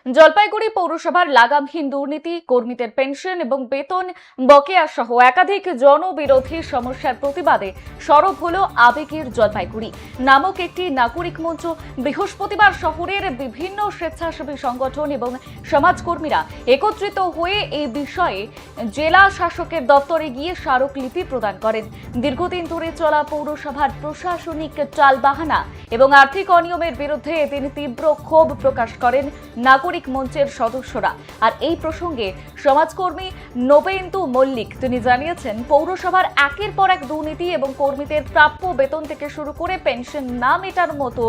জলপাইগুড়ি পৌরসভার লাগামহীন দুর্নীতি, কর্মীদের পেনশন এবং বেতন বকেয়া সহ একাধিক জনবিরোধী সমস্যার প্রতিবাদে সরব হলো আবেগের জলপাইগুড়ি নামক একটি নাগরিক মঞ্চ। বৃহস্পতিবার শহরের বিভিন্ন স্বেচ্ছাসেবী সংগঠন এবং সমাজকর্মীরা একত্রিত হয়ে এই বিষয়ে জেলা শাসকের দপ্তরে গিয়ে স্মারকলিপি প্রদান করেন। দীর্ঘদিন ধরে চলা পৌরসভার প্রশাসনিক টালবাহানা এবং আর্থিক অনিয়মের বিরুদ্ধে এদিন তীব্র ক্ষোভ প্রকাশ করেন নাগরিক মঞ্চের সদস্যরা। আর এই প্রসঙ্গে সমাজকর্মী নবেন্দু মল্লিক তিনি জানিয়েছেন, পৌরসভার একের পর এক দুর্নীতি এবং কর্মীদের প্রাপ্য বেতন থেকে শুরু করে পেনশন না মেটার মতো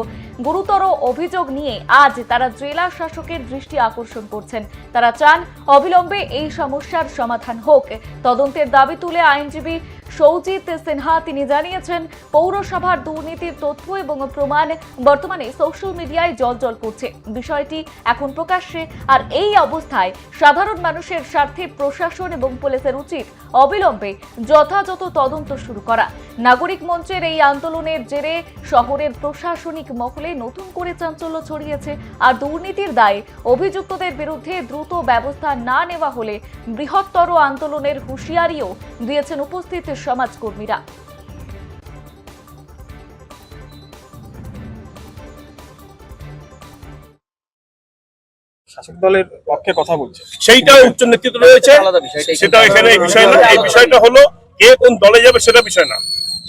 গুরুতর অভিযোগ নিয়ে আজ তারা জেলা শাসকের দৃষ্টি আকর্ষণ করছেন। তারা চান অবিলম্বে এই সমস্যার সমাধান হোক। তদন্তের দাবি তুলে আইনজীবী সৌজিত সিনহা তিনি জানিয়েছেন, পৌরসভার দুর্নীতির তথ্য এবং প্রমাণ বর্তমানে সোশ্যাল মিডিয়ায় জ্বলজ্বল করছে। বিষয়টি এখন প্রকাশ্যে, আর এই অবস্থায় সাধারণ মানুষের স্বার্থে প্রশাসন এবং পুলিশের উচিত অবিলম্বে যথাযথ তদন্ত শুরু করা। নাগরিক মঞ্চের এই আন্দোলনের জেরে শহরের প্রশাসনিক মহলে নতুন করে চাঞ্চল্য ছড়িয়েছে। আর দুর্নীতির দায়ে অভিযুক্তদের বিরুদ্ধে দ্রুত ব্যবস্থা না নেওয়া হলে বৃহত্তর আন্দোলনের হুঁশিয়ারিও দিয়েছেন উপস্থিত সমাজকর্মীরা। শাসক দলের পক্ষে কথা বলছে, সেইটা উচ্চ নেতৃত্ব রয়েছে, সেটা এখানে বিষয় না। এই বিষয়টা হলো কে কোন দলে যাবে সেটা বিষয় না।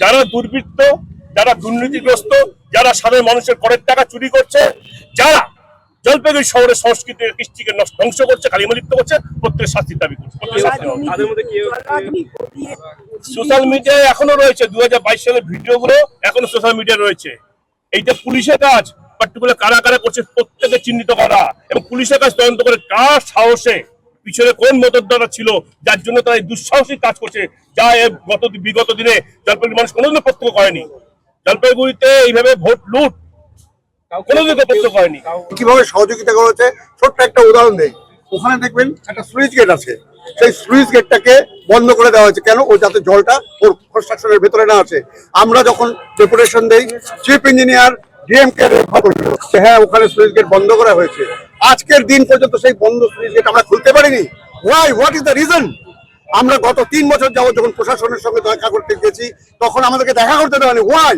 যারা দুর্বৃত্ত, যারা দুর্নীতিগ্রস্ত, যারা সাধারণ মানুষের করের টাকা চুরি করছে, যারা জলপাইগুড়ি শহরের সংস্কৃতি কৃষ্টিকে ধ্বংস করছে, কালিমালিপ্ত করছে, প্রত্যেক শাস্তির দাবি করছে। সোশ্যাল মিডিয়ায় এখনো রয়েছে 2022 সালের ভিডিওগুলো এখনো সোশ্যাল মিডিয়ায় রয়েছে। এইটা পুলিশের কাজ, পার্টিকুলার কারা কারা করছে প্রত্যেকে চিহ্নিত করা এবং পুলিশের কাজ তদন্ত করে কার সাহসে পিছনে কোন মতদ্দরা ছিল যার জন্য তারা এই দুঃসাহসিক কাজ করছে, যা বিগত দিনে জলপাইগুড়ি মানুষ কোনোদিনও প্রত্যক্ষ করেনি। জলপাইগুড়িতে এইভাবে ভোট লুট কোনোদিনও প্রত্যক্ষ করেনি। কিভাবে সহযোগিতা করেছে ছোট্ট একটা উদাহরণ দেই। ওখানে দেখবেন একটা সুইচ গেট আছে, সেই সুইচ গেটটাকে বন্ধ করে দেওয়া হয়েছে। কেন? ও যাতে জলটা ওর কনস্ট্রাকশনের ভেতরে না আছে। আমরা যখন ডেপুটেশন দেই, চিফ ইঞ্জিনিয়ার ডিএমকে হ্যাঁ ওখানে সুইচ গেট বন্ধ করা হয়েছে। আজকের দিন পর্যন্ত সেই বন্ধ সুইচ গেট আমরা খুলতে পারিনি। Why? What is the reason? আমরা গত 3 বছর যাবত যখন প্রশাসনের সঙ্গে দেখা করতে গেছি তখন আমাদেরকে দেখা করতে দেওয়া নেই। Why?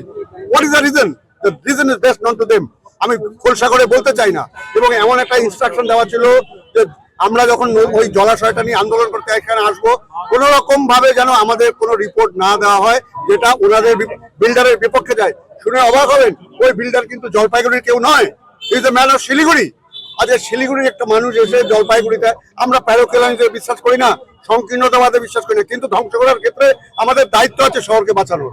What is the reason? The reason is best known to them. আমি খোলসা করে বলতে চাই না। এবং এমন একটা ইনস্ট্রাকশন দেওয়া ছিল যে আমরা যখন ওই জলাশয়টা নিয়ে আন্দোলন করতে এখানে আসবো, কোন রকম ভাবে যেন আমাদের কোনো রিপোর্ট না দেওয়া হয় যেটা ওনাদের বিল্ডারের বিপক্ষে যায়। শুনে অবাক হবেন, ওই বিল্ডার কিন্তু জলপাইগুড়ির কেউ নয়, is a man of Siliguri. আজ শিলিগুড়ির একটা মানুষ এসে জলপাইগুড়িতে, আমরা প্যারোকেলানিতে বিশ্বাস করি না, সংকীর্ণতাবাদে বিশ্বাস করি না, কিন্তু ধ্বংস করার ক্ষেত্রে আমাদের দায়িত্ব আছে শহরকে বাঁচানোর।